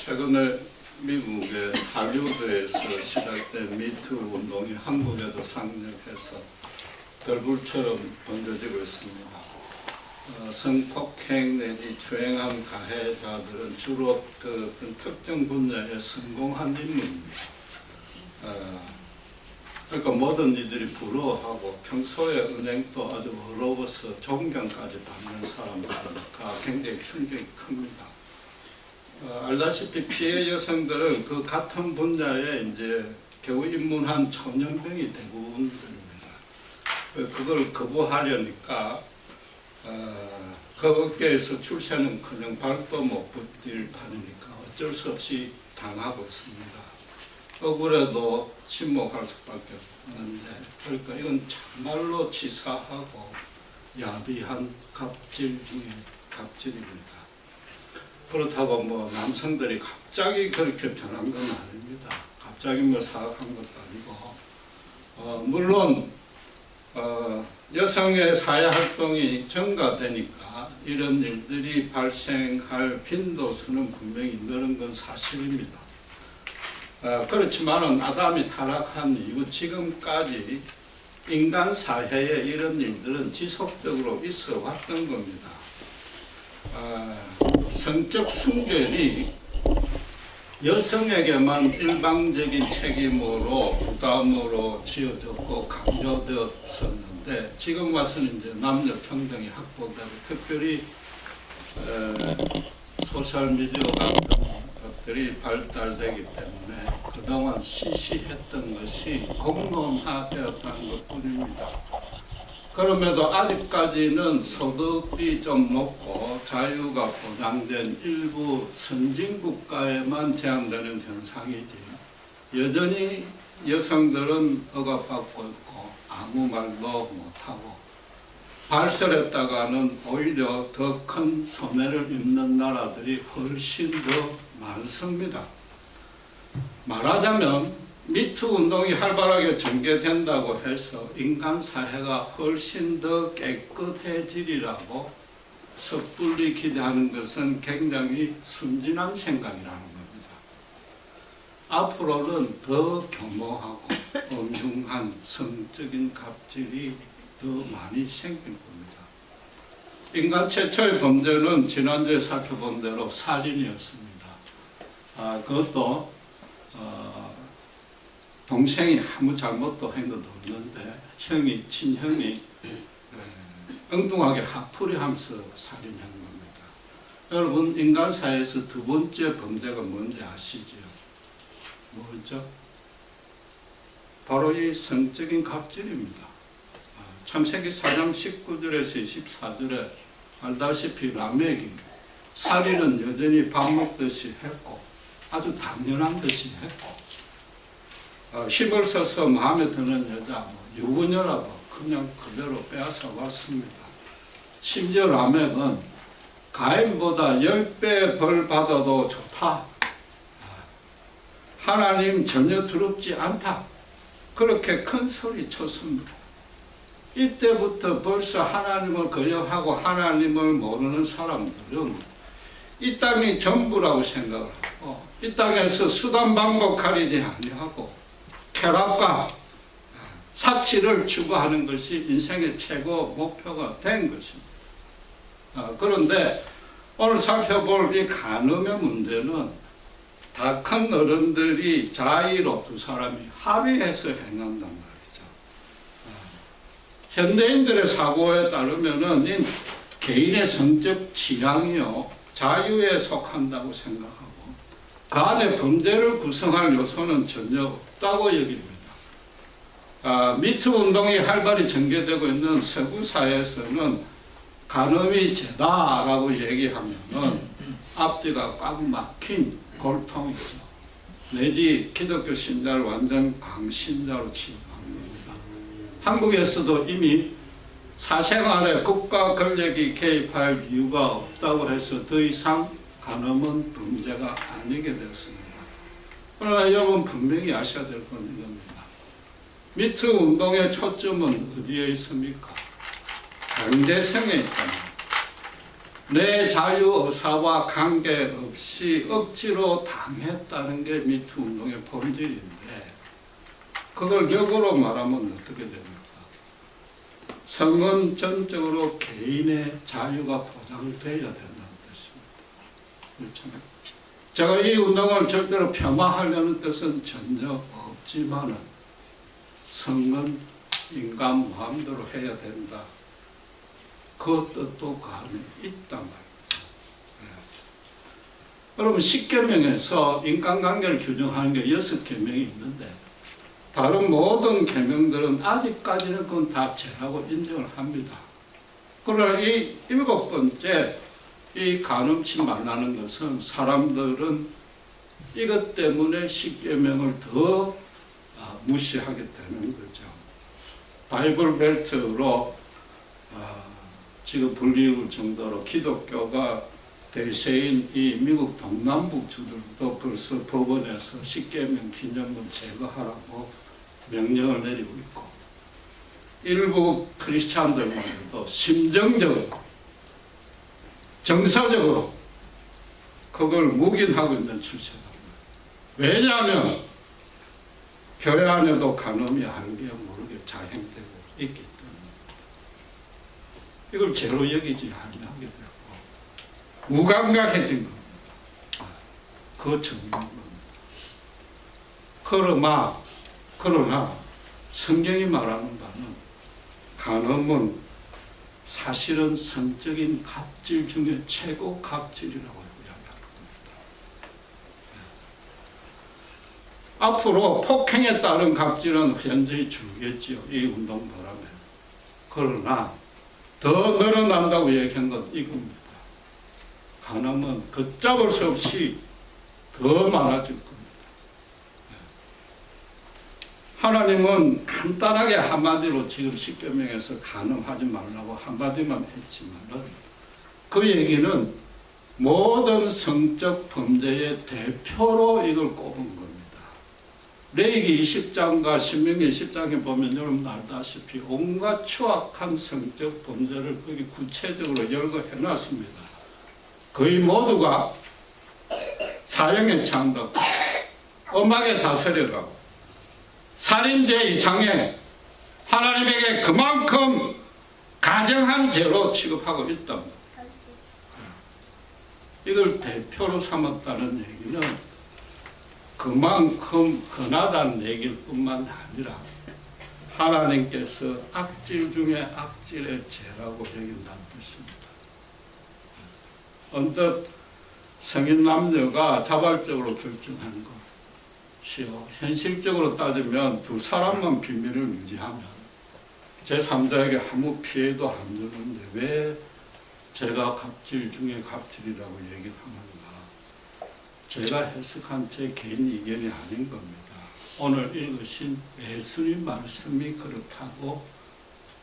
최근에 미국의 할리우드에서 시작된 미투 운동이 한국에도 상륙해서 들불처럼 번져지고 있습니다. 성폭행 내지 추행한 가해자들은 주로 그 특정 분야에 성공한 인물입니다. 그러니까 모든 이들이 부러워하고 평소에 은행도 아주 어려워서 존경까지 받는 사람들이니까 굉장히 충격이 큽니다. 알다시피 피해 여성들은 그 같은 분야에 이제 겨우 입문한 초년병이 대부분입니다. 그걸 거부하려니까 그 업계에서 출세는커녕 발도 못 붙일 판이니까 어쩔 수 없이 당하고 있습니다. 억울해도 침묵할 수밖에 없는데, 그러니까 이건 정말로 치사하고 야비한 갑질 중에 갑질입니다. 그렇다고 뭐 남성들이 갑자기 그렇게 변한 건 아닙니다. 갑자기 뭐 사악한 것도 아니고, 물론 여성의 사회활동이 증가되니까 이런 일들이 발생할 빈도수는 분명히 늘은 건 사실입니다. 그렇지만은 아담이 타락한 이후 지금까지 인간 사회에 이런 일들은 지속적으로 있어 왔던 겁니다. 성적 순결이 여성에게만 일방적인 책임으로 부담으로 지어졌고 강요되었었는데, 지금 와서는 이제 남녀 평등이 확보되고 특별히 소셜미디어 같은 것들이 발달되기 때문에 그동안 시시했던 것이 공론화되었다는 것뿐입니다. 그럼에도 아직까지는 소득이 좀 높고 자유가 보장된 일부 선진국가에만 제한되는 현상이지, 여전히 여성들은 억압받고 있고 아무 말도 못하고 발설했다가는 오히려 더 큰 손해를 입는 나라들이 훨씬 더 많습니다. 말하자면 미투 운동이 활발하게 전개된다고 해서 인간 사회가 훨씬 더 깨끗해지리라고 섣불리 기대하는 것은 굉장히 순진한 생각이라는 겁니다. 앞으로는 더 교모하고 엄중한 성적인 갑질이 더 많이 생길 겁니다. 인간 최초의 범죄는 지난주에 살펴본 대로 살인이었습니다. 그것도 동생이 아무 잘못도 한 것도 없는데 친형이 엉뚱하게 화풀이하면서 살인한 겁니다. 여러분, 인간 사회에서 두 번째 범죄가 뭔지 아시죠? 뭐죠? 바로 이 성적인 갑질입니다. 창세기 4장 19절에서 24절에 알다시피 라멕이 살인은 여전히 밥 먹듯이 했고 아주 당연한 듯이 했고, 힘을 써서 마음에 드는 여자, 유부녀라고 그냥 그대로 빼앗아 왔습니다. 심지어 라멕은 가인보다 10배 벌 받아도 좋다, 하나님 전혀 두렵지 않다, 그렇게 큰 소리 쳤습니다. 이때부터 벌써 하나님을 거역하고 하나님을 모르는 사람들은 이 땅이 전부라고 생각을 하고, 이 땅에서 수단 방법 가리지 아니하고 쾌락과 사치를 추구하는 것이 인생의 최고 목표가 된 것입니다. 그런데 오늘 살펴볼 이 간음의 문제는 다 큰 어른들이 자의로 두 사람이 합의해서 행한단 말이죠. 현대인들의 사고에 따르면은 이 개인의 성적 취향이요 자유에 속한다고 생각하고 그 안에 범죄를 구성할 요소는 전혀 없다고 여깁니다. 미투 운동이 활발히 전개되고 있는 서구 사회에서는 간음이 죄다라고 얘기하면은 앞뒤가 꽉 막힌 골통이죠. 내지 기독교 신자를 완전 광신자로 취급하는 겁니다. 한국에서도 이미 사생활에 국가 권력이 개입할 이유가 없다고 해서 더 이상 간음은 범죄가 아니게 됐습니다. 그러나 여러분 분명히 아셔야 될 건 이겁니다. 미투 운동의 초점은 어디에 있습니까? 강제성에 있답니다. 내 자유의사와 관계없이 억지로 당했다는 게 미투 운동의 본질인데, 그걸 역으로 말하면 어떻게 됩니까? 성은 전적으로 개인의 자유가 보장되어야 된다는 뜻입니다. 그렇잖아요. 제가 이 운동을 절대로 폄하하려는 뜻은 전혀 없지만은, 성은 인간 마음대로 해야 된다. 그 뜻도 그 안에 있단 말이죠. 여러분, 10계명에서 인간관계를 규정하는 게 6계명이 있는데, 다른 모든 계명들은 아직까지는 그건 다 죄라고 인정을 합니다. 그러나 이 7번째, 이 간음치 말라는 것은 사람들은 이것 때문에 10계명을 더 무시하게 되는 거죠. 바이블 벨트로 지금 불리울 정도로 기독교가 대세인 이 미국 동남북 주들도 벌써 법원에서 10계명 기념을 제거하라고 명령을 내리고 있고, 일부 크리스찬들만도 심정적으로, 정서적으로 그걸 묵인하고 있는 추세다. 왜냐하면 교회 안에도 간음이 알게 모르게 자행되고 있기 때문에 이걸 죄로 여기지 아니하게 되고 무감각해진 겁니다. 그거 정리한 겁니다. 그러나 성경이 말하는 바는 간음은 사실은 성적인 갑질 중에 최고 갑질이라고 이야기하는 겁니다. 앞으로 폭행에 따른 갑질은 현저히 줄겠지요. 이 운동 바람에. 그러나 더 늘어난다고 얘기한 건 이겁니다. 간음은 걷잡을 수 없이 더 많아질 겁니다. 하나님은 간단하게 한마디로 지금 10계명에서 간음하지 말라고 한마디만 했지만은, 그 얘기는 모든 성적 범죄의 대표로 이걸 꼽은 겁니다. 레위기 20장과 신명기 10장에 보면 여러분 알다시피 온갖 추악한 성적 범죄를 거기 구체적으로 열거해놨습니다. 거의 모두가 사형에 처한다고, 엄하게 다스려가고, 살인죄 이상의 하나님에게 그만큼 가정한 죄로 취급하고 있답니다. 이걸 대표로 삼았다는 얘기는 그만큼 흔하다는 얘기일 뿐만 아니라 하나님께서 악질 중에 악질의 죄라고 여긴다는 뜻입니다. 언뜻 성인 남녀가 자발적으로 결정하는 것이요, 현실적으로 따지면 두 사람만 비밀을 유지하면 제3자에게 아무 피해도 안 주는데 왜 제가 갑질 중에 갑질이라고 얘기를 하는가? 제가 해석한 제 개인 의견이 아닌 겁니다. 오늘 읽으신 예수님 말씀이 그렇다고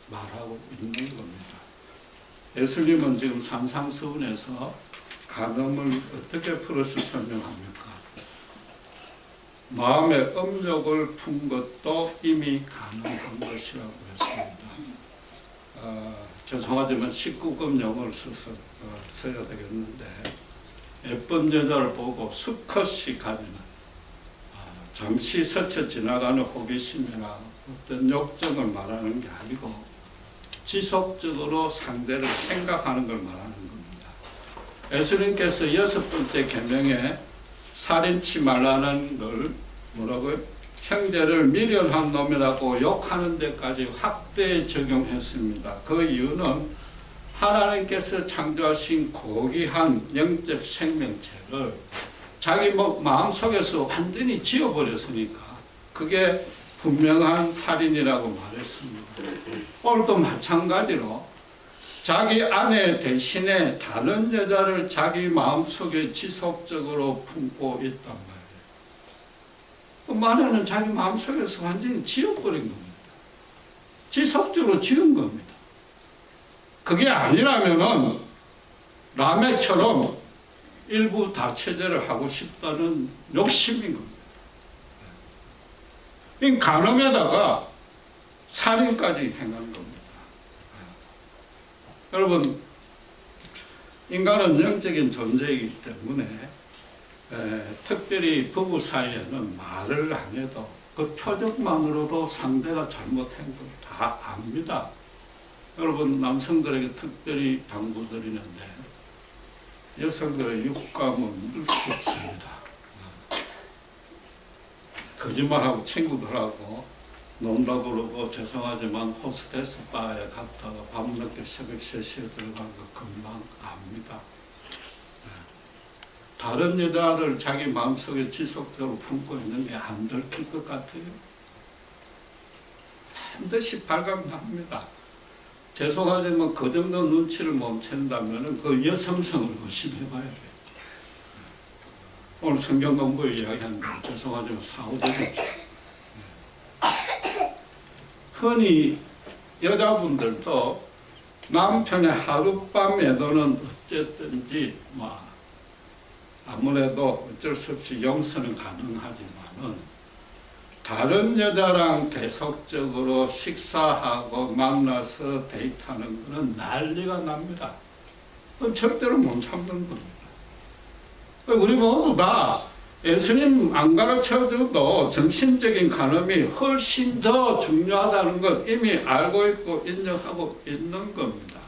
말하고 있는 겁니다. 예수님은 지금 산상수훈에서 간음을 어떻게 풀어서 설명합니까? 마음의 음욕을 푼 것도 이미 간음한 것이라고 했습니다. 죄송하지만 19금 용어를 써야 되겠는데, 예쁜 여자를 보고 수컷이 가지는 잠시 스쳐 지나가는 호기심이나 어떤 욕정을 말하는 게 아니고 지속적으로 상대를 생각하는 걸 말하는 겁니다. 예수님께서 6번째 계명에 살인치 말라는 걸 뭐라고요? 형제를 미련한 놈이라고 욕하는 데까지 확대 적용했습니다. 그 이유는 하나님께서 창조하신 고귀한 영적 생명체를 자기 마음속에서 완전히 지워버렸으니까 그게 분명한 살인이라고 말했습니다. 오늘도 마찬가지로 자기 아내 대신에 다른 여자를 자기 마음속에 지속적으로 품고 있단 말이에요. 그 아내는 자기 마음속에서 완전히 지워버린 겁니다. 지속적으로 지운 겁니다. 그게 아니라면은 라멕처럼 일부 다체제를 하고 싶다는 욕심인 겁니다. 이 간음에다가 살인까지 행한 겁니다. 여러분, 인간은 영적인 존재이기 때문에 특별히 부부 사이에는 말을 안 해도 그 표정만으로도 상대가 잘못한 걸 다 압니다. 여러분, 남성들에게 특별히 당부드리는데 여성들의 육감은 늘 수 없습니다. 거짓말하고 친구들하고 논다 그러고 죄송하지만 호스테스 바에 갔다가 밤늦게 새벽 3시에 들어간 거 금방 압니다. 다른 여자를 자기 마음속에 지속적으로 품고 있는 게 안 들킬 것 같아요. 반드시 발각납니다. 죄송하지만 그 정도 눈치를 못 챈다면 그 여성성을 의심해봐야 돼요. 오늘 성경 공부 이야기하는데 죄송하지만 사후적이죠. 흔히 여자분들도 남편의 하룻밤 애도는 어쨌든지 아무래도 어쩔 수 없이 용서는 가능하지만은 다른 여자랑 계속적으로 식사하고 만나서 데이트하는 것은 난리가 납니다. 그건 절대로 못 참는 겁니다. 우리 모두 다 예수님 안 가르쳐줘도 정신적인 간음이 훨씬 더 중요하다는 것 이미 알고 있고 인정하고 있는 겁니다.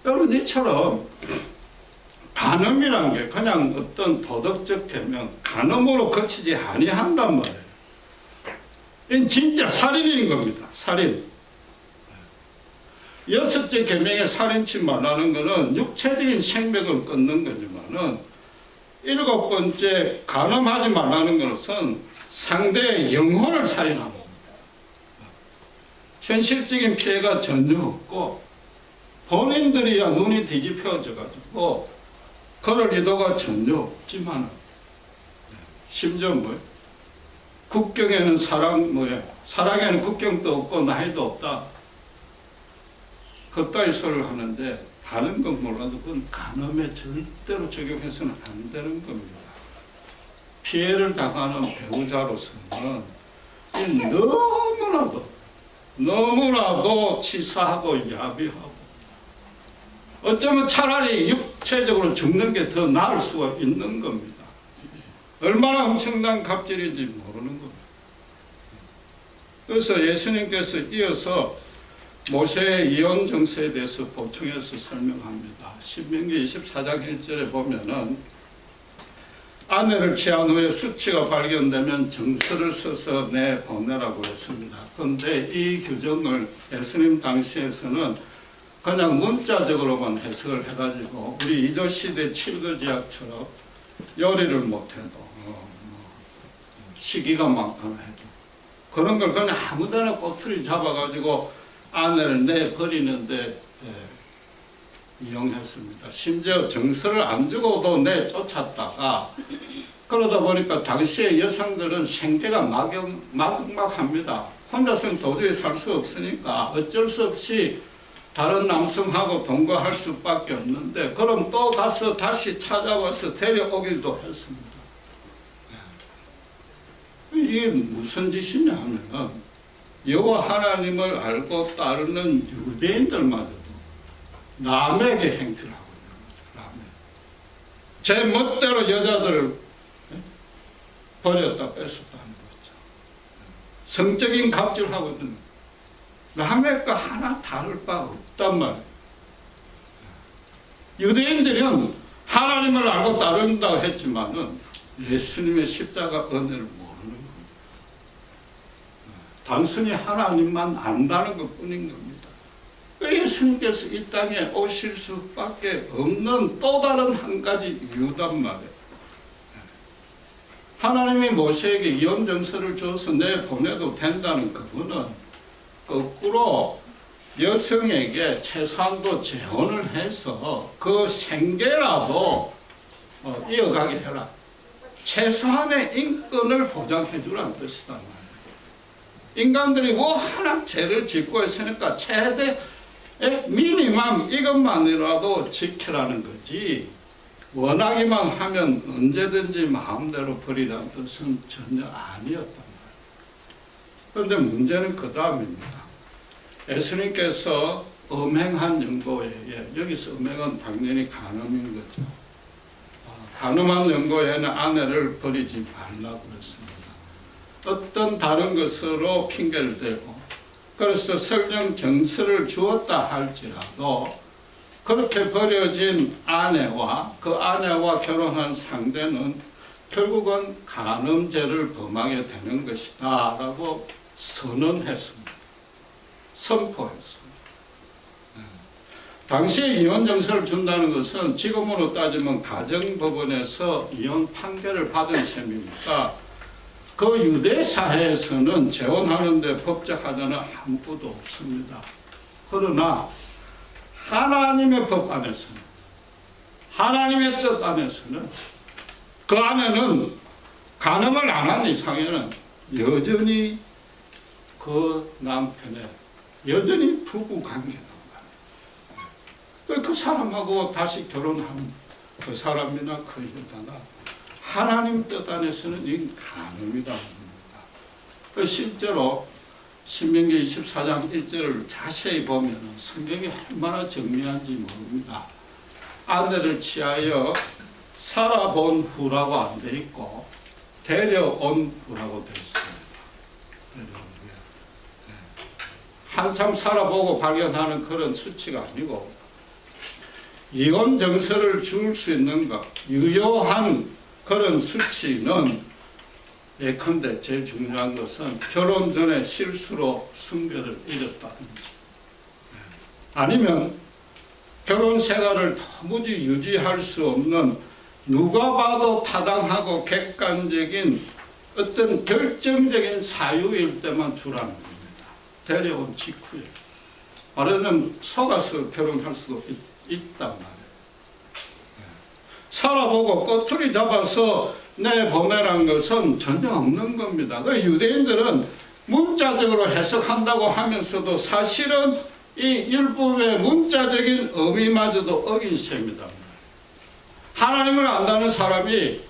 여러분, 이처럼 간음이란 게 그냥 어떤 도덕적 개명, 간음으로 그치지 아니한단 말이에요. 이건 진짜 살인인 겁니다. 살인. 6째 계명에 살인치 말라는 것은 육체적인 생명을 끊는 거지만은 7번째 간음하지 말라는 것은 상대의 영혼을 살인하는 겁니다. 현실적인 피해가 전혀 없고 본인들이야 눈이 뒤집혀져 가지고 그럴 의도가 전혀 없지만 심지어 국경에는 사랑에는 국경도 없고 나이도 없다. 그따위 소리를 하는데 다른 건 몰라도 그건 간음에 절대로 적용해서는 안 되는 겁니다. 피해를 당하는 배우자로서는 너무나도 치사하고 야비하고 어쩌면 차라리 육체적으로 죽는 게 더 나을 수가 있는 겁니다. 얼마나 엄청난 갑질인지 모르는 겁니다. 그래서 예수님께서 이어서 모세의 이혼 정서에 대해서 보충해서 설명합니다. 신명기 24장 1절에 보면은 아내를 취한 후에 수치가 발견되면 정서를 써서 내보내라고 했습니다. 그런데 이 규정을 예수님 당시에서는 그냥 문자적으로만 해석을 해가지고 우리 이조시대 칠거지약처럼 요리를 못해도 시기가 많거나 해도 그런 걸 그냥 아무데나 꼬투리 잡아가지고 아내를 내버리는데 이용했습니다. 심지어 정서를 안 주고도 내쫓았다가 그러다 보니까 당시의 여성들은 생계가 막막합니다. 혼자서는 도저히 살 수 없으니까 어쩔 수 없이 다른 남성하고 동거할 수밖에 없는데 그럼 또 가서 다시 찾아와서 데려오기도 했습니다. 이게 무슨 짓이냐 하면 여호와 하나님을 알고 따르는 유대인들마저도 남에게 행태를 하고 있는 거죠. 제 멋대로 여자들을 버렸다 뺐었다 하는 거죠. 성적인 갑질을 하고 있는 남의 거 하나 다를 바 없단 말이에요. 유대인들은 하나님을 알고 따른다고 했지만은 예수님의 십자가 은혜를 모르는 겁니다. 단순히 하나님만 안다는 것 뿐인 겁니다. 예수님께서 이 땅에 오실 수밖에 없는 또 다른 한 가지 이유단 말이에요. 하나님이 모세에게 이혼 정서를 줘서 내보내도 된다는 그분은 거꾸로 여성에게 최소한도 재혼을 해서 그 생계라도 이어가게 해라. 최소한의 인권을 보장해 주라는 뜻이단 말이에요. 인간들이 뭐 하나 죄를 짓고 있으니까 최대 미니멈 이것만이라도 지키라는 거지 원하기만 하면 언제든지 마음대로 버리라는 뜻은 전혀 아니었단 말이에요. 그런데 문제는 그 다음입니다. 예수님께서 음행한 연고에, 여기서 음행은 당연히 간음인 거죠. 간음한 연고에는 아내를 버리지 말라고 그랬습니다. 어떤 다른 것으로 핑계를 대고, 그래서 설령 정서를 주었다 할지라도 그렇게 버려진 아내와 그 아내와 결혼한 상대는 결국은 간음죄를 범하게 되는 것이다 라고 선언했습니다. 선포했습니다. 당시에 이혼 정서를 준다는 것은 지금으로 따지면 가정법원에서 이혼 판결을 받은 셈이니까 그 유대 사회에서는 재혼하는데 법적 하자는 아무것도 없습니다. 그러나 하나님의 법 안에서는, 하나님의 뜻 안에서는 그 안에는 간음을 안 한 이상에는 여전히 그 남편의 여전히 부부 관계다. 그 사람하고 다시 결혼하는 그 사람이나 그 여자나 하나님 뜻 안에서는 이 간음이다 합니다. 실제로 신명기 24장 1절을 자세히 보면 성경이 얼마나 정리한지 모릅니다. 아내를 취하여 살아본 후라고 안 돼 있고 데려온 후라고 돼 있습니다. 한참 살아보고 발견하는 그런 수치가 아니고 이혼 정서를 줄 수 있는 것, 유효한 그런 수치는 예컨대 제일 중요한 것은 결혼 전에 실수로 성별을 잃었다든지 아니면 결혼 생활을 도무지 유지할 수 없는 누가 봐도 타당하고 객관적인 어떤 결정적인 사유일 때만 주라는 겁니다. 데려온 직후에. 말하자면 속아서 결혼할 수도 있단 말이에요. 살아보고 꼬투리 잡아서 내보내란 것은 전혀 없는 겁니다. 그 유대인들은 문자적으로 해석한다고 하면서도 사실은 이 율법의 문자적인 의미마저도 어긴 셈이다. 하나님을 안다는 사람이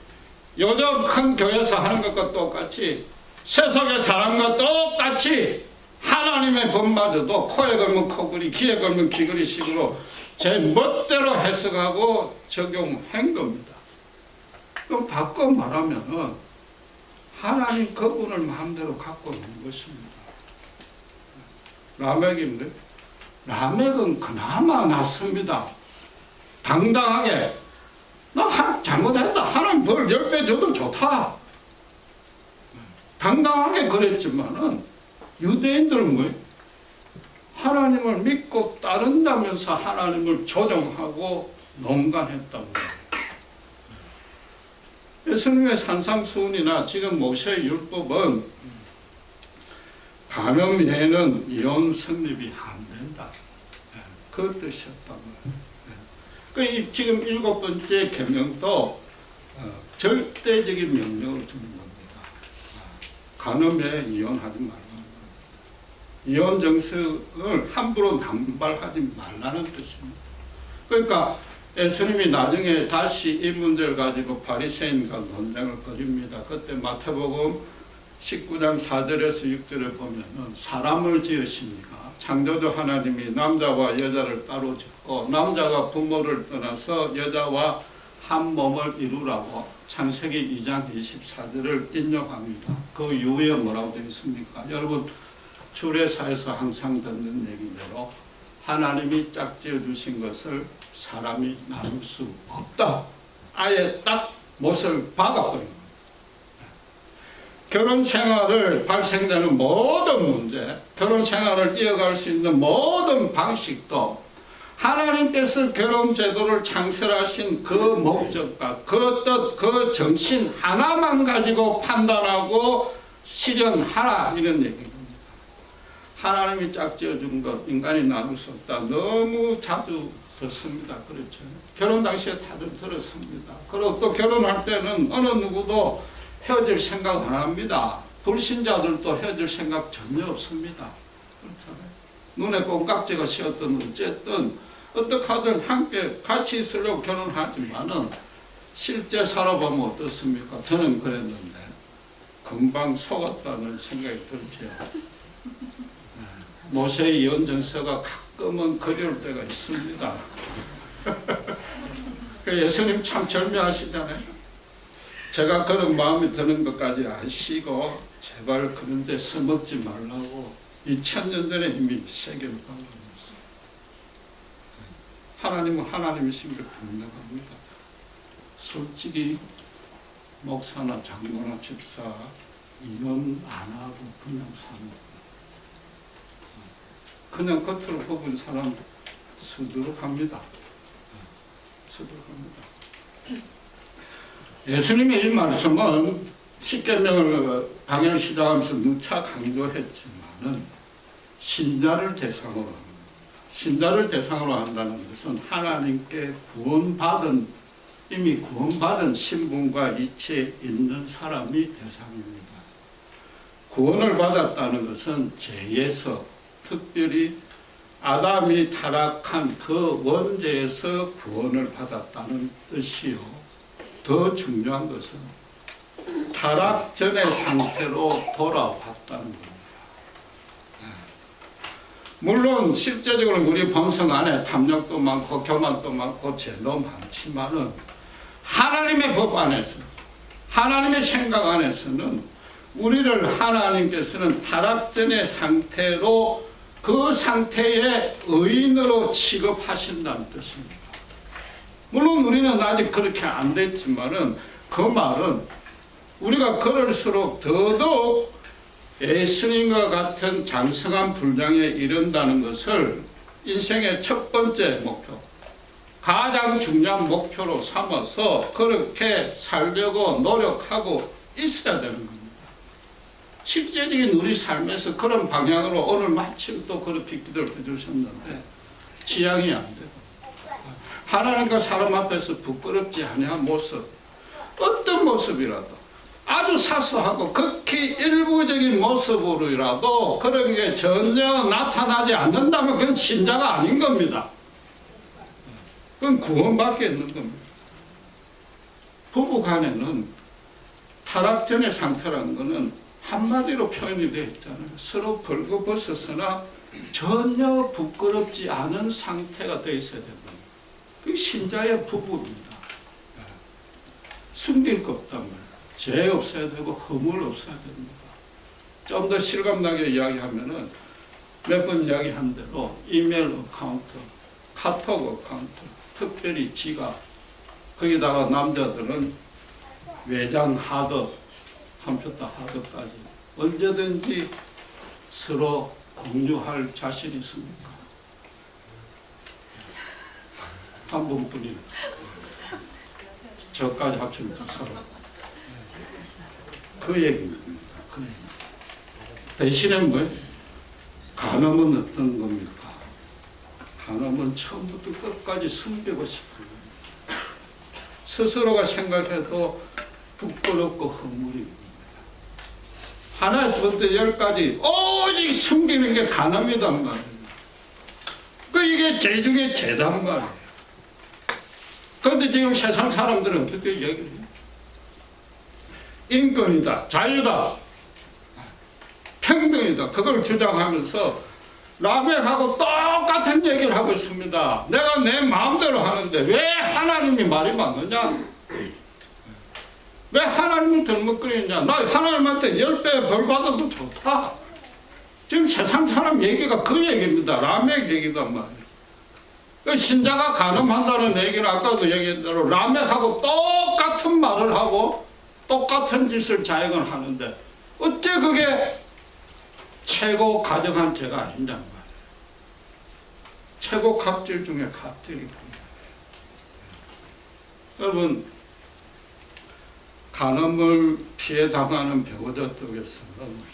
요즘 큰 교회에서 하는 것과 똑같이 세상의 사람과 똑같이 하나님의 법마저도 코에 걸면 코걸이, 귀에 걸면 귀걸이 식으로 제 멋대로 해석하고 적용한 겁니다. 그럼 바꿔 말하면은 하나님 그분을 마음대로 갖고 있는 것입니다. 라멕인데 라멕은 그나마 낫습니다. 당당하게 나 잘못했다. 하나님 벌 10배 줘도 좋다. 당당하게 그랬지만은 유대인들은 뭐예요? 하나님을 믿고 따른다면서 하나님을 조종하고 농간했다고 해요. 예수님의 산상수훈이나 지금 모세의 율법은 간음 외에는 이혼 성립이 안 된다. 그 뜻이었다고 해요. 지금 7번째 계명도 절대적인 명령을 주는 겁니다. 간음에 이혼하지 말라. 이혼 정석을 함부로 남발하지 말라는 뜻입니다. 그러니까 예수님이 나중에 다시 이 문제를 가지고 바리새인과 논쟁을 벌입니다. 그때 마태복음 19장 4절에서 6절에 보면은 사람을 지으십니까? 창조주 하나님이 남자와 여자를 따로 짓고 남자가 부모를 떠나서 여자와 한 몸을 이루라고 창세기 2장 24절을 인용합니다. 그 이후에 뭐라고 되어 있습니까? 여러분 주례사에서 항상 듣는 얘기대로 하나님이 짝지어 주신 것을 사람이 나눌 수 없다. 아예 딱 못을 박아버린 겁니다. 결혼 생활을 발생되는 모든 문제, 결혼 생활을 이어갈 수 있는 모든 방식도 하나님께서 결혼 제도를 창설하신 그 목적과 그 뜻, 그 정신 하나만 가지고 판단하고 실현하라 이런 얘기입니다. 하나님이 짝지어 준 것 인간이 나눌 수 없다. 너무 자주 듣습니다. 그렇죠. 결혼 당시에 다들 들었습니다. 그리고 또 결혼할 때는 어느 누구도 헤어질 생각 안 합니다. 불신자들도 헤어질 생각 전혀 없습니다. 그렇잖아요. 눈에 콩깍지가 씌었든 어쨌든 어떻게 하든 함께 같이 있으려고 결혼하지만은 실제 살아보면 어떻습니까? 저는 그랬는데 금방 속았다는 생각이 들죠. 모세의 이혼 정서가 가끔은 그리울 때가 있습니다. 예수님 참 절묘하시잖아요. 제가 그런 마음이 드는 것까지 아시고 제발 그런 데 써먹지 말라고 2000년 전에 이미 세계를 바꿔놨어요. 하나님은 하나님이신 게 분명합니다. 솔직히 목사나 장로나 집사 임원 안 하고 그냥 사는 그냥 겉으로 뽑은 사람 수두룩합니다. 수두룩합니다. 예수님의 이 말씀은 십계명을 강연을 시작하면서 누차 강조했지만은 신자를 대상으로 합니다. 신자를 대상으로 한다는 것은 하나님께 이미 구원받은 신분과 이치에 있는 사람이 대상입니다. 구원을 받았다는 것은 죄에서, 특별히 아담이 타락한 그 원죄에서 구원을 받았다는 뜻이요. 더 중요한 것은 타락 전의 상태로 돌아왔다는 겁니다. 물론 실제적으로 우리 본성 안에 탐욕도 많고 교만도 많고 죄도 많지만은 하나님의 법 안에서, 하나님의 생각 안에서는 우리를 하나님께서는 타락전의 상태로 그 상태의 의인으로 취급하신다는 뜻입니다. 물론 우리는 아직 그렇게 안 됐지만은 그 말은 우리가 그럴수록 더더욱 예수님과 같은 장성한 분량에 이른다는 것을 인생의 첫 번째 목표, 가장 중요한 목표로 삼아서 그렇게 살려고 노력하고 있어야 되는 겁니다. 실제적인 우리 삶에서 그런 방향으로 오늘 마침 또 그렇게 기도를 해주셨는데 지향이 안 되고 하나님과 사람 앞에서 부끄럽지 아니한 모습, 어떤 모습이라도 아주 사소하고 극히 일부적인 모습으로라도 그런 게 전혀 나타나지 않는다면 그건 신자가 아닌 겁니다. 그건 구원밖에 없는 겁니다. 부부간에는 타락전의 상태라는 것은 한마디로 표현이 되어 있잖아요. 서로 벌거벗었으나 전혀 부끄럽지 않은 상태가 되어 있어야 된다. 그게 신자의 부부입니다. 숨길 것 없단 말이에요. 죄 없어야 되고 허물 없어야 됩니다. 좀 더 실감나게 이야기하면은 몇 번 이야기한 대로 이메일 어카운트, 카톡 어카운트, 특별히 지갑, 거기다가 남자들은 외장 하드, 컴퓨터 하드까지 언제든지 서로 공유할 자신 있습니까? 한 번뿐이 저까지 합치면 서로 그 얘기입니다. 그 얘기. 대신에 뭐예요? 간음은 어떤 겁니까? 간음은 처음부터 끝까지 숨기고 싶은 겁니다. 스스로가 생각해도 부끄럽고 허물입니다. 하나에서부터 10까지 오직 숨기는 게 간음이단 말이에요. 이게 죄 중에 죄단 말이에요. 그런데 지금 세상 사람들은 어떻게 얘기를 해요? 인권이다, 자유다, 평등이다, 그걸 주장하면서 라멕하고 똑같은 얘기를 하고 있습니다. 내가 내 마음대로 하는데 왜 하나님이 말이 맞느냐? 왜 하나님을 덜먹거리느냐? 나 하나님한테 10배 벌 받아도 좋다. 지금 세상 사람 얘기가 그 얘기입니다. 라멕 얘기단 말이에요. 신자가 간음한다는 얘기는 아까도 얘기한 대로 라멕하고 똑같은 말을 하고 똑같은 짓을 자행을 하는데 어째 그게 최고 가정한 죄가 아니냔 말이에요. 최고 갑질 중에 갑질이 겁니다. 여러분, 간음을 피해 당하는 배우자 쪽에서는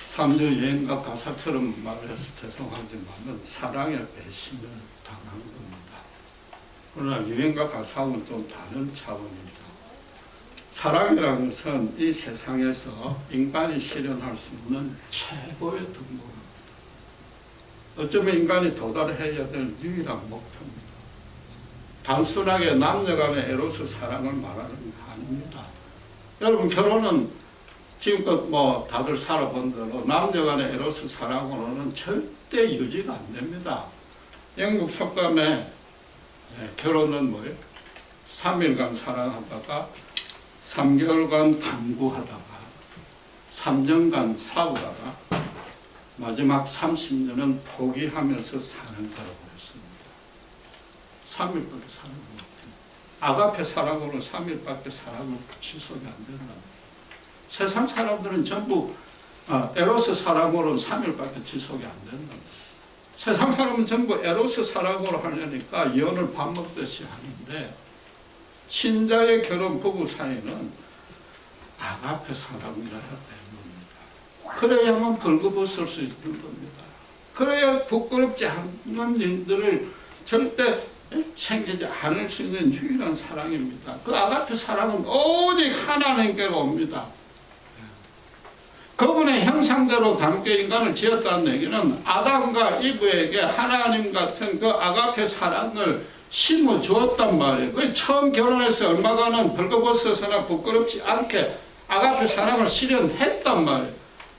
삼류 여행가 가사처럼 말해서 죄송하지만 사랑의 배신을 당한 겁니다. 그러나 여행가 가사하고는 좀 다른 차원입니다. 사랑이라는 것은 이 세상에서 인간이 실현할 수 있는 최고의 등록입니다. 어쩌면 인간이 도달해야 될 유일한 목표입니다. 단순하게 남녀간의 에로스 사랑을 말하는 게 아닙니다. 여러분, 결혼은 지금껏 뭐 다들 살아본 대로 남녀간의 에로스 사랑으로는 절대 유지가 안 됩니다. 영국 속담에 결혼은 뭐예요? 3일간 사랑하다가 3개월간 탐구하다가 3년간 싸우다가 마지막 30년은 포기하면서 사는 거라고 했습니다. 3일밖에 사는 것 같아요. 아가페 사랑으로 3일밖에 사랑을 지속이 안 된다. 세상 사람들은 전부 에로스 사랑으로는 3일밖에 지속이 안 된다. 세상 사람은 전부 에로스 사랑으로 하려니까 연을 밥 먹듯이 하는데 신자의 결혼 부부 사이는 아가페 사랑이라야 되는 겁니다. 그래야만 벌거벗을 수 있는 겁니다. 그래야 부끄럽지 않는 일들을 절대 생기지 않을 수 있는 유일한 사랑입니다. 그 아가페 사랑은 오직 하나님께로 옵니다. 그분의 형상대로 함께 인간을 지었다는 얘기는 아담과 이브에게 하나님 같은 그 아가페 사랑을 심어 주었단 말이에요. 그 처음 결혼해서 얼마간은 벌거벗어서나 부끄럽지 않게 아가페 사랑을 실현했단 말이에요.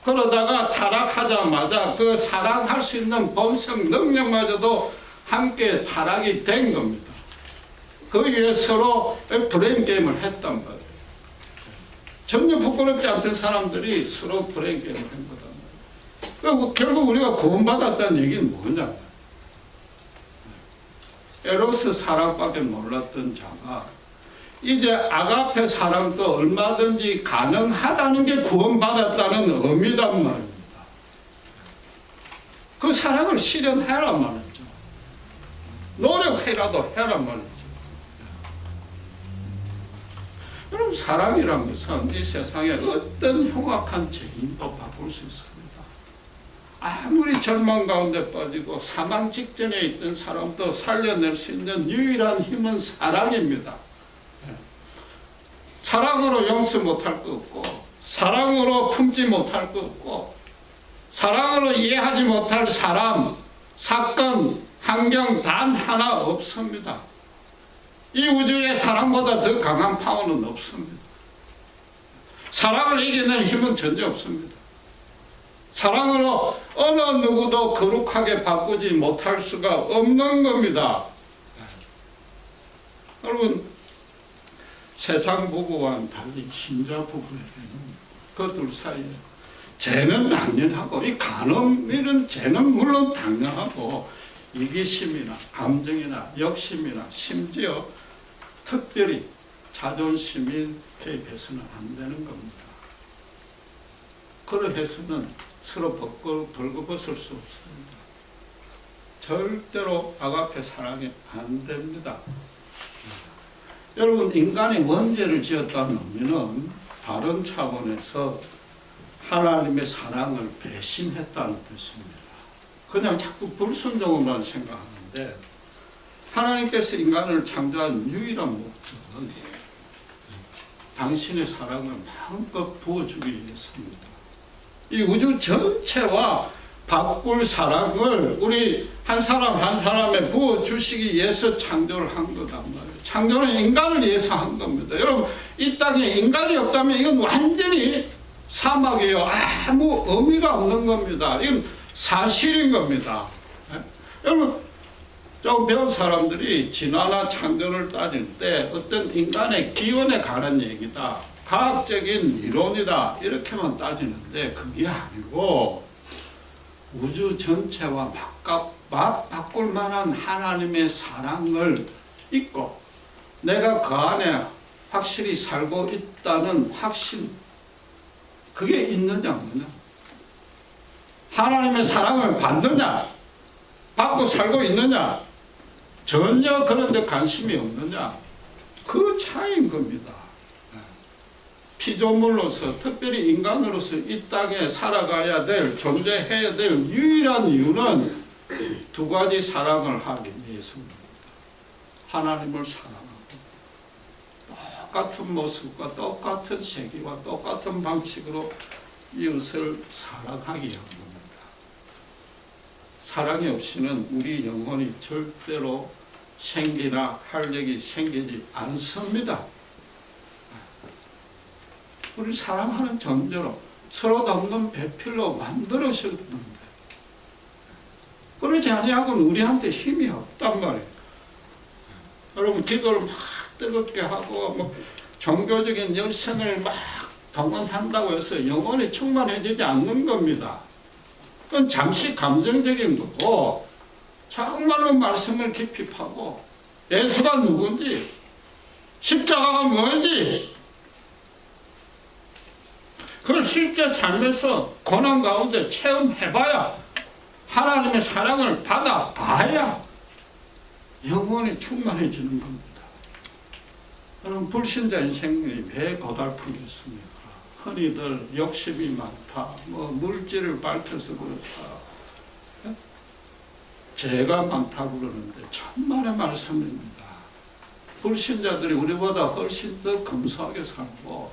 그러다가 타락하자마자 그 사랑할 수 있는 본성 능력마저도 함께 타락이 된 겁니다. 그 위해 서로 브레인 게임을 했단 말이에요. 전혀 부끄럽지 않던 사람들이 서로 브레인 게임을 한 거단 말이에요. 그리고 결국 우리가 구원받았다는 얘기는 뭐냐? 에로스 사랑밖에 몰랐던 자가 이제 아가페 사랑도 얼마든지 가능하다는 게 구원받았다는 의미단 말입니다. 그 사랑을 실현해란 말이죠. 노력해라도 해란 말이죠. 여러분, 사랑이란 것은 이 세상에 어떤 흉악한 죄인도 바꿀 수 있습니다. 아무리 절망 가운데 빠지고 사망 직전에 있던 사람도 살려낼 수 있는 유일한 힘은 사랑입니다. 사랑으로 용서 못할 거 없고, 사랑으로 품지 못할 거 없고, 사랑으로 이해하지 못할 사람, 사건, 환경 단 하나 없습니다. 이 우주에 사랑보다 더 강한 파워는 없습니다. 사랑을 이겨낼 힘은 전혀 없습니다. 사랑으로 어느 누구도 거룩하게 바꾸지 못할 수가 없는 겁니다. 여러분, 세상 부부와는 달리 신자 부부에게는 그 둘 사이에 죄는 당연하고 이 간음 이런 죄는 물론 당연하고 이기심이나 감정이나 욕심이나 심지어 특별히 자존심이 개입해서는 안 되는 겁니다. 그러해서는 서로 벌거벗을 수 없습니다. 절대로 아가페 사랑이 안 됩니다. 여러분, 인간이 원죄를 지었다는 의미는 다른 차원에서 하나님의 사랑을 배신했다는 뜻입니다. 그냥 자꾸 불순종으로만 생각하는데 하나님께서 인간을 창조한 유일한 목적은 당신의 사랑을 마음껏 부어주기 위해서입니다. 이 우주 전체와 바꿀 사랑을 우리 한 사람 한 사람에 부어주시기 위해서 창조를 한 거단 말이에요. 창조는 인간을 위해서 한 겁니다. 여러분, 이 땅에 인간이 없다면 이건 완전히 사막이에요. 아무 의미가 없는 겁니다. 이건 사실인 겁니다. 여러분, 좀 배운 사람들이 진화나 창조를 따질 때 어떤 인간의 기원에 관한 얘기다, 과학적인 이론이다 이렇게만 따지는데 그게 아니고 우주 전체와 맞바꿀 만한 하나님의 사랑을 잊고 내가 그 안에 확실히 살고 있다는 확신, 그게 있느냐 없느냐, 하나님의 사랑을 받느냐 받고 살고 있느냐, 전혀 그런 데 관심이 없느냐, 그 차이인 겁니다. 피조물로서 특별히 인간으로서 이 땅에 살아가야 될, 존재해야 될 유일한 이유는 두 가지 사랑을 하기 위해서입니다. 하나님을 사랑하고 똑같은 모습과 똑같은 세계와 똑같은 방식으로 이웃을 사랑하기 위한 겁니다. 사랑이 없이는 우리 영혼이 절대로 생기나 활력이 생기지 않습니다. 우리 사랑하는 존재로 서로 돕는 배필로 만들어셨는데 그러지 아니하고는 우리한테 힘이 없단 말이에요. 여러분 기도를 막 뜨겁게 하고 뭐 종교적인 열성을 막 동원한다고 해서 영혼이 충만해지지 않는 겁니다. 그건 잠시 감정적인 거고 정말로 말씀을 깊이 파고 예수가 누군지 십자가가 뭔지 그걸 실제 삶에서 고난 가운데 체험해봐야 하나님의 사랑을 받아봐야 영혼이 충만해지는 겁니다. 여러분 불신자 인생이 왜 고달프겠습니까? 흔히들 욕심이 많다, 뭐 물질을 밝혀서 그렇다, 죄가 많다고 그러는데 천만의 말씀입니다. 불신자들이 우리보다 훨씬 더 검소하게 살고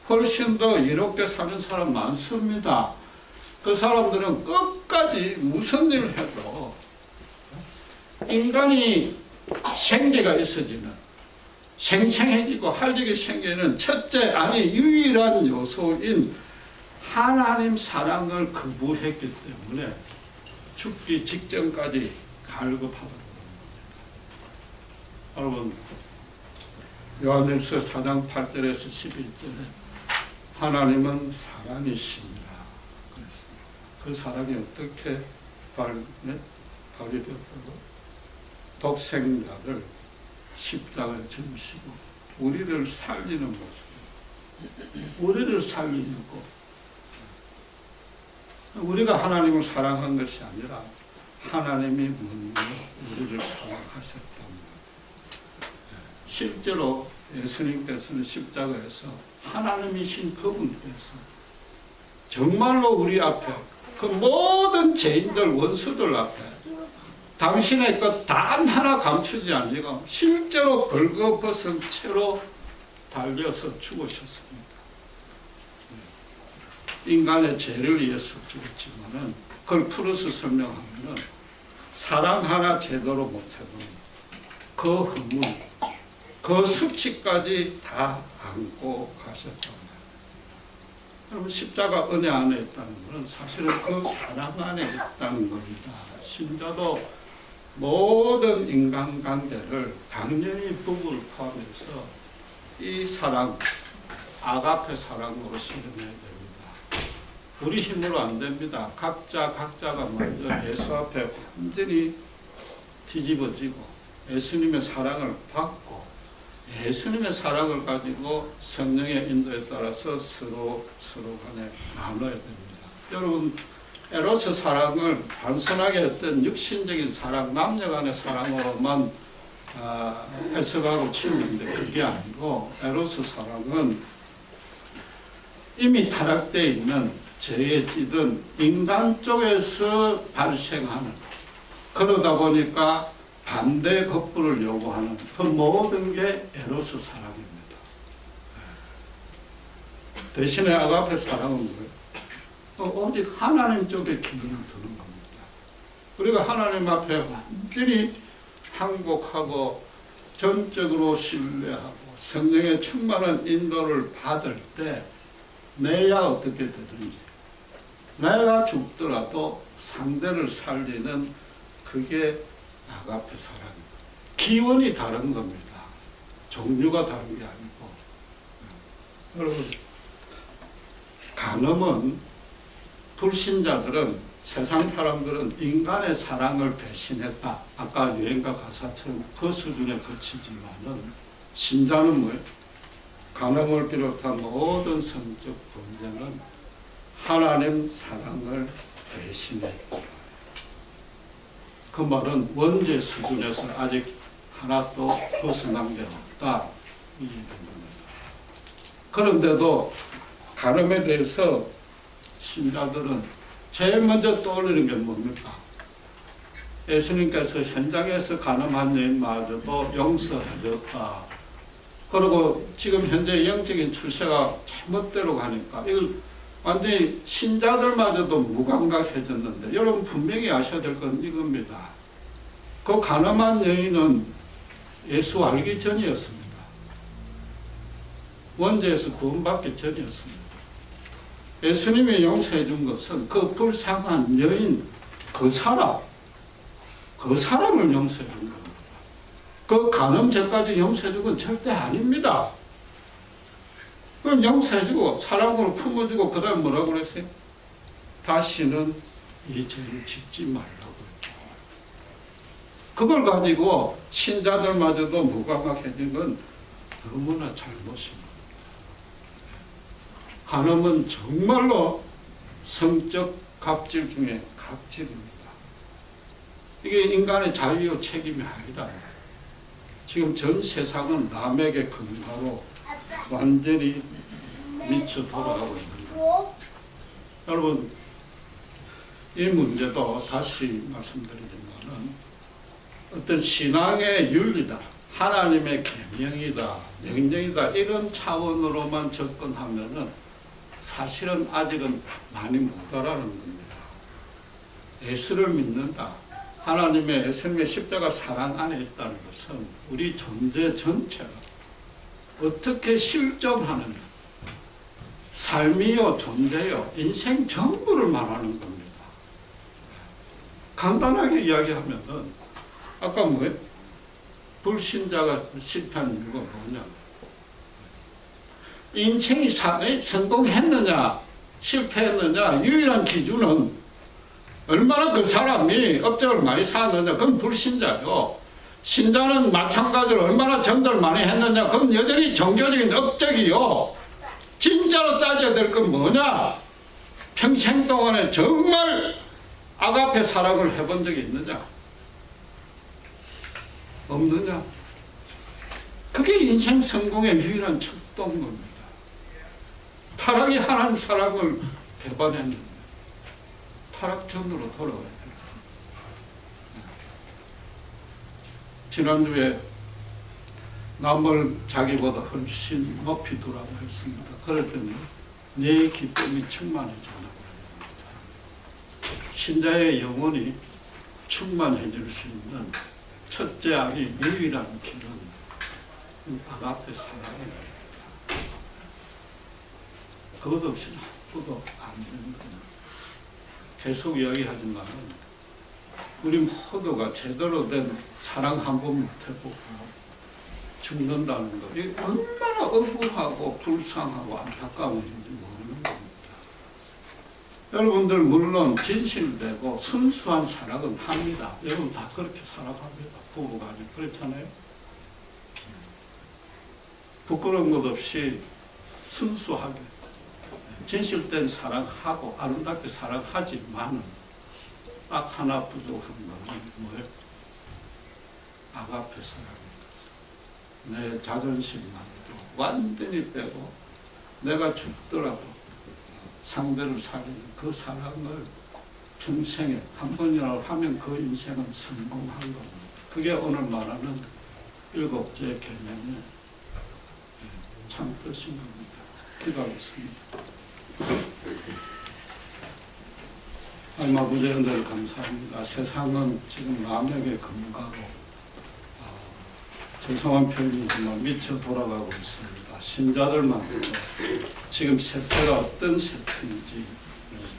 훨씬 더 이롭게 사는 사람 많습니다. 그 사람들은 끝까지 무슨 일을 해도 인간이 생기가 있어지는 생생해지고 활력이 생기는 첫째 아니 유일한 요소인 하나님 사랑을 거부했기 때문에 죽기 직전까지 갈급하다. 여러분 요한일서 4장 8절에서 11절에 하나님은 사랑이십니다. 그랬습니다. 그 사랑이 어떻게 발휘되었다고? 독생자를 십자가에 지으시고 우리를 살리는 모습, 우리를 살리려고 우리가 하나님을 사랑한 것이 아니라 하나님이 먼저 우리를 사랑하셨답니다. 실제로 예수님께서는 십자가에서 하나님이신 그분께서 정말로 우리 앞에 그 모든 죄인들 원수들 앞에 당신의 것 단 하나 감추지 아니고 실제로 벌거벗은 채로 달려서 죽으셨습니다. 인간의 죄를 위해서 죽었지만은 그걸 풀어서 설명하면은 사랑 하나 제대로 못해도 그 허물, 그 수치까지 다 안고 가셨단 말이에요. 여러분 십자가 은혜 안에 있다는 것은 사실은 그 사랑 안에 있다는 겁니다. 신자도 모든 인간관계를 당연히 부부를 포함해서 이 사랑, 아가페 사랑으로 실현해야 됩니다. 우리 힘으로 안 됩니다. 각자가 먼저 예수 앞에 완전히 뒤집어지고 예수님의 사랑을 받고 예수님의 사랑을 가지고 성령의 인도에 따라서 서로 간에 나눠야 됩니다. 여러분 에로스 사랑을 단순하게 어떤 육신적인 사랑, 남녀 간의 사랑으로만 해석하고 치는데 그게 아니고 에로스 사랑은 이미 타락되어 있는 죄에 찌든 인간 쪽에서 발생하는 그러다 보니까 반대 거부를 요구하는 그 모든 게 에로스 사랑입니다. 대신에 아가페 사랑은 뭐예요? 오직 하나님 쪽에 기운을 두는 겁니다. 우리가 하나님 앞에 완전히 항복하고 전적으로 신뢰하고 성령의 충만한 인도를 받을 때 내야 어떻게 되든지 내가 죽더라도 상대를 살리는 그게 아가페 사랑입니다. 기원이 다른 겁니다. 종류가 다른 게 아니고. 여러분 간음은 불신자들은 세상 사람들은 인간의 사랑을 배신했다. 아까 유행가 가사처럼 그 수준에 그치지만은 신자는 뭐예요? 간음을 비롯한 모든 성적 범죄는 하나님 사랑을 배신했다. 그 말은 원죄 수준에서 아직 하나도 벗어난 게 없다. 이 얘기입니다. 그런데도 간음에 대해서 신자들은 제일 먼저 떠올리는 게 뭡니까? 예수님께서 현장에서 간음한 여인마저도 용서해줬다. 그리고 지금 현재 영적인 출세가 잘못대로 가니까 이걸 완전히 신자들마저도 무감각해졌는데 여러분 분명히 아셔야 될 건 이겁니다. 그 간음한 여인은 예수 알기 전이었습니다. 원죄에서 구원받기 전이었습니다. 예수님이 용서해 준 것은 그 불쌍한 여인, 그 사람을 용서해 준 겁니다. 그 간음죄까지 용서해 준 건 절대 아닙니다. 그럼 용서해주고 사랑으로 품어주고 그 다음에 뭐라고 그랬어요? 다시는 이 죄를 짓지 말라고 했죠. 그걸 가지고 신자들마저도 무감각해진 건 너무나 잘못입니다. 간음은 정말로 성적 갑질 중에 갑질입니다. 이게 인간의 자유와 책임이 아니다. 지금 전 세상은 남에게 근거로 완전히 미쳐 돌아가고 있습니다. 여러분, 이 문제도 다시 말씀드리지만은 어떤 신앙의 윤리다, 하나님의 계명이다, 명령이다 이런 차원으로만 접근하면은 사실은 아직은 많이 못 알아는 겁니다. 예수를 믿는다. 하나님의 예수님의 십자가 사랑 안에 있다는 것은 우리 존재 전체가 어떻게 실존하느냐, 삶이요, 존재요, 인생 전부를 말하는 겁니다. 간단하게 이야기하면은 아까 뭐예요? 불신자가 실패한 이유가 뭐냐? 인생이 성공했느냐, 실패했느냐, 유일한 기준은 얼마나 그 사람이 업적을 많이 쌓았느냐, 그건 불신자요. 신자는 마찬가지로 얼마나 전도를 많이 했느냐, 그건 여전히 종교적인 업적이요. 진짜로 따져야 될 건 뭐냐? 평생 동안에 정말 아가페 사랑을 해본 적이 있느냐? 없느냐? 그게 인생 성공의 유일한 척도인 겁니다. 타락이 하나님 사랑을 배반했는데 타락전으로 돌아가야 됩니다. 지난주에 남을 자기보다 훨씬 높이 두라고 했습니다. 그랬더니 내 기쁨이 충만해지라고 합니다. 신자의 영혼이 충만해질 수 있는 첫째 아기 유일한 길은 아가페 사랑입니다. 그것 없이는 아무도 안 되는 겁니다. 계속 이야기하지만 우리 모두가 제대로 된 사랑 한 번 못해보고 죽는다는 것, 이게 얼마나 억울하고 불쌍하고 안타까운 일인지 모르는 겁니다. 여러분들 물론 진실되고 순수한 사랑은 합니다. 여러분 다 그렇게 살아갑니다. 부부간에 그렇잖아요. 부끄러운 것 없이 순수하게 진실된 사랑하고 아름답게 사랑하지만 딱 하나 부족한 거는 뭐예요? 아가페 사랑입니다. 내 자존심만도 완전히 빼고 내가 죽더라도 상대를 살리는 그 사랑을 평생에 한 번이라도 하면 그 인생은 성공한 겁니다. 그게 오늘 말하는 일곱째 계명의 참 뜻인 겁니다. 기도하겠습니다. 하나님 아버지 은혜를 감사합니다. 세상은 지금 남에게 근거로 죄송한 표현이지만 미쳐 돌아가고 있습니다. 신자들만 지금 세태가 어떤 세태인지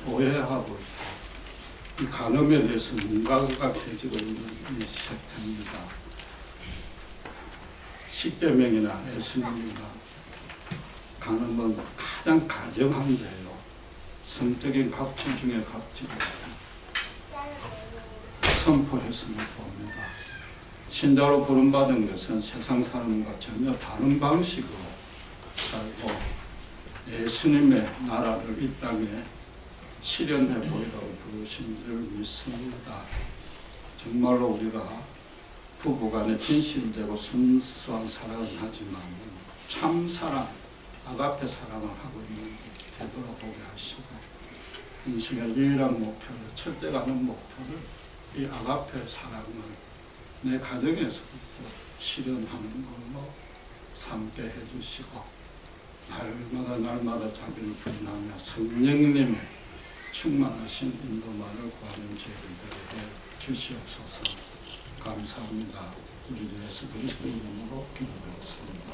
오해하고 있고 이 간음에 대해서 문각해지고 있는 이 세태입니다. 십계명이나 예수님이나 간음은 가장 가정한 죄요. 성적인 갑질 중에 갑질입니다. 선포했음을 봅니다. 신자로 부름받은 것은 세상 사람과 전혀 다른 방식으로 살고 예수님의 나라를 이 땅에 실현해 보이라고 부르신 줄 믿습니다. 정말로 우리가 부부간에 진실되고 순수한 사랑을 하지만 참 사랑, 아가페 사랑을 하고 있는 되돌아보게 하시고 인생의 유일한 목표를, 첫째가 하는 목표를 이 아가페 사랑을 내 가정에서부터 실현하는 걸로 삼게 해주시고 날마다 자기를 부인하며 성령님의 충만하신 인도만을 구하는 죄를 해 주시옵소서. 감사합니다. 우리 주 예수 그리스도 이름으로 기도드렸습니다.